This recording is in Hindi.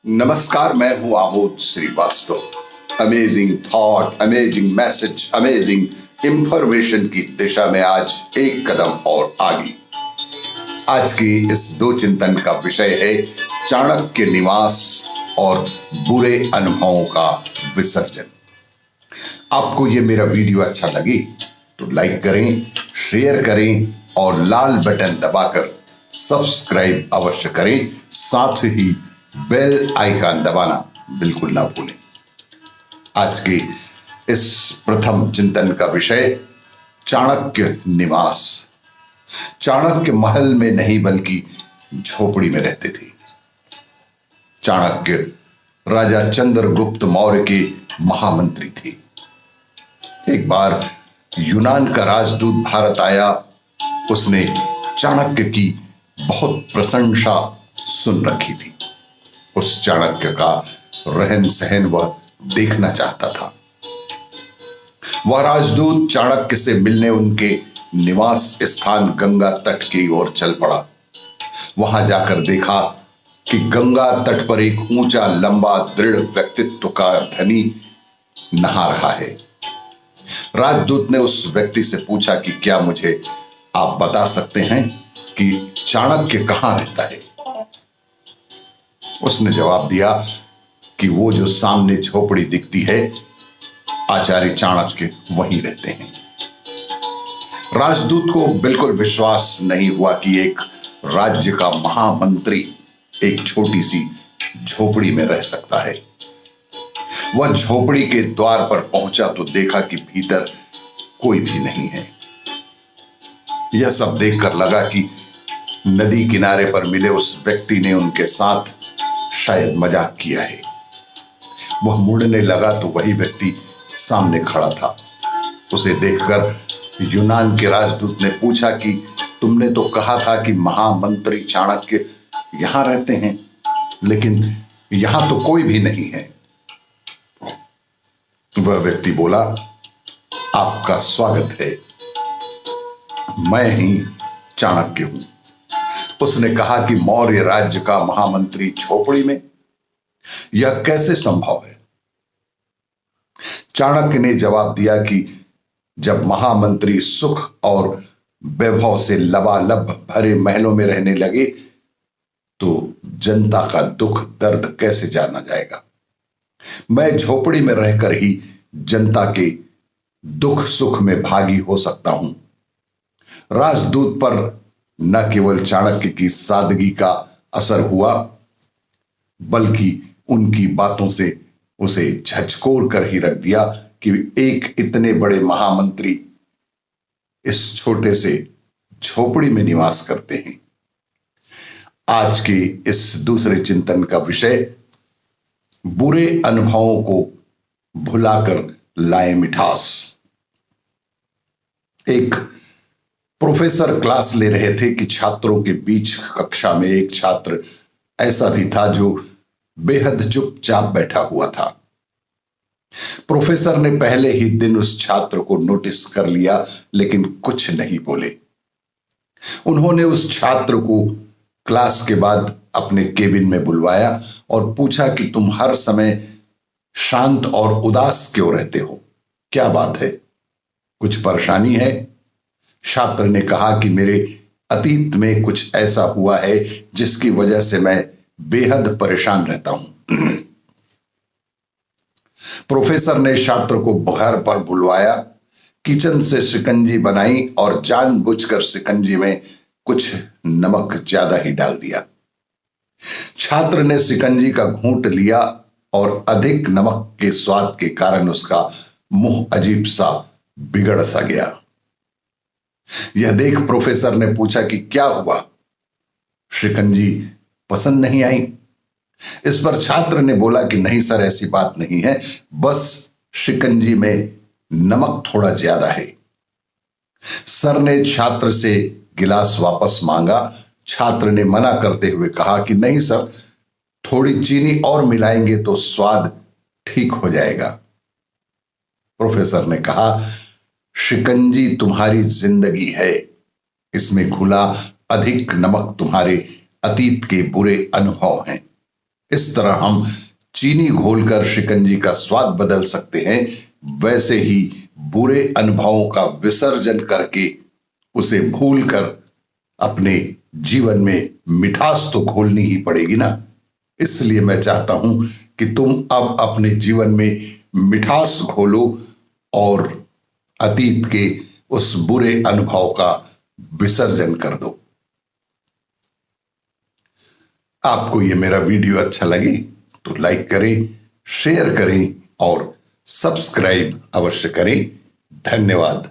नमस्कार, मैं हूं Amod Srivastava. Amazing thought, amazing message, amazing information की दिशा में आज एक कदम और आगे। आज की इस दो चिंतन का विषय है चाणक्य निवास और बुरे अनुभवों का विसर्जन। आपको ये मेरा वीडियो अच्छा लगे तो लाइक करें, शेयर करें और लाल बटन दबाकर सब्सक्राइब अवश्य करें। साथ ही बेल आइकन दबाना बिल्कुल ना भूलें। आज के इस प्रथम चिंतन का विषय चाणक्य निवास। चाणक्य महल में नहीं बल्कि झोपड़ी में रहते थे। चाणक्य राजा चंद्रगुप्त मौर्य के महामंत्री थे। एक बार यूनान का राजदूत भारत आया। उसने चाणक्य की बहुत प्रशंसा सुन रखी थी। उस चाणक्य का रहन सहन वह देखना चाहता था। वह राजदूत चाणक्य से मिलने उनके निवास स्थान गंगा तट की ओर चल पड़ा। वहां जाकर देखा कि गंगा तट पर एक ऊंचा, लंबा, दृढ़ व्यक्तित्व का धनी नहा रहा है। राजदूत ने उस व्यक्ति से पूछा कि क्या मुझे आप बता सकते हैं कि चाणक्य कहां रहता है? उसने जवाब दिया कि वो जो सामने झोपड़ी दिखती है, आचार्य चाणक्य वहीं रहते हैं। राजदूत को बिल्कुल विश्वास नहीं हुआ कि एक राज्य का महामंत्री एक छोटी सी झोपड़ी में रह सकता है। वह झोपड़ी के द्वार पर पहुंचा तो देखा कि भीतर कोई भी नहीं है। यह सब देखकर लगा कि नदी किनारे पर मिले उस व्यक्ति ने उनके साथ शायद मजाक किया है। वह मुड़ने लगा तो वही व्यक्ति सामने खड़ा था। उसे देखकर यूनान के राजदूत ने पूछा कि तुमने तो कहा था कि महामंत्री चाणक्य यहां रहते हैं, लेकिन यहां तो कोई भी नहीं है। वह व्यक्ति बोला, आपका स्वागत है, मैं ही चाणक्य हूं। उसने कहा कि मौर्य राज्य का महामंत्री झोपड़ी में, यह कैसे संभव है? चाणक्य ने जवाब दिया कि जब महामंत्री सुख और वैभव से लबालब भरे महलों में रहने लगे तो जनता का दुख दर्द कैसे जाना जाएगा। मैं झोपड़ी में रहकर ही जनता के दुख सुख में भागी हो सकता हूं। राजदूत पर न केवल चाणक्य की सादगी का असर हुआ, बल्कि उनकी बातों से उसे झकझोर कर ही रख दिया कि एक इतने बड़े महामंत्री इस छोटे से झोपड़ी में निवास करते हैं। आज के इस दूसरे चिंतन का विषय बुरे अनुभवों को भुलाकर लाए मिठास। एक प्रोफेसर क्लास ले रहे थे कि छात्रों के बीच कक्षा में एक छात्र ऐसा भी था जो बेहद चुपचाप बैठा हुआ था। प्रोफेसर ने पहले ही दिन उस छात्र को नोटिस कर लिया, लेकिन कुछ नहीं बोले। उन्होंने उस छात्र को क्लास के बाद अपने केबिन में बुलवाया और पूछा कि तुम हर समय शांत और उदास क्यों रहते हो? क्या बात है? कुछ परेशानी है? छात्र ने कहा कि मेरे अतीत में कुछ ऐसा हुआ है जिसकी वजह से मैं बेहद परेशान रहता हूं। प्रोफेसर ने छात्र को घर पर बुलवाया, किचन से शिकंजी बनाई और जानबूझकर शिकंजी में कुछ नमक ज्यादा ही डाल दिया। छात्र ने शिकंजी का घूंट लिया और अधिक नमक के स्वाद के कारण उसका मुंह अजीब सा बिगड़ सा गया। यह देख प्रोफेसर ने पूछा कि क्या हुआ? शिकंजी पसंद नहीं आई? इस पर छात्र ने बोला कि नहीं सर, ऐसी बात नहीं है, बस शिकंजी में नमक थोड़ा ज्यादा है। सर ने छात्र से गिलास वापस मांगा। छात्र ने मना करते हुए कहा कि नहीं सर, थोड़ी चीनी और मिलाएंगे तो स्वाद ठीक हो जाएगा। प्रोफेसर ने कहा, शिकंजी तुम्हारी जिंदगी है, इसमें घुला अधिक नमक तुम्हारे अतीत के बुरे अनुभव हैं। इस तरह हम चीनी घोलकर शिकंजी का स्वाद बदल सकते हैं, वैसे ही बुरे अनुभवों का विसर्जन करके उसे भूलकर अपने जीवन में मिठास तो घोलनी ही पड़ेगी ना। इसलिए मैं चाहता हूं कि तुम अब अपने जीवन में मिठास घोलो और अतीत के उस बुरे अनुभव का विसर्जन कर दो। आपको ये मेरा वीडियो अच्छा लगे तो लाइक करें, शेयर करें और सब्सक्राइब अवश्य करें। धन्यवाद।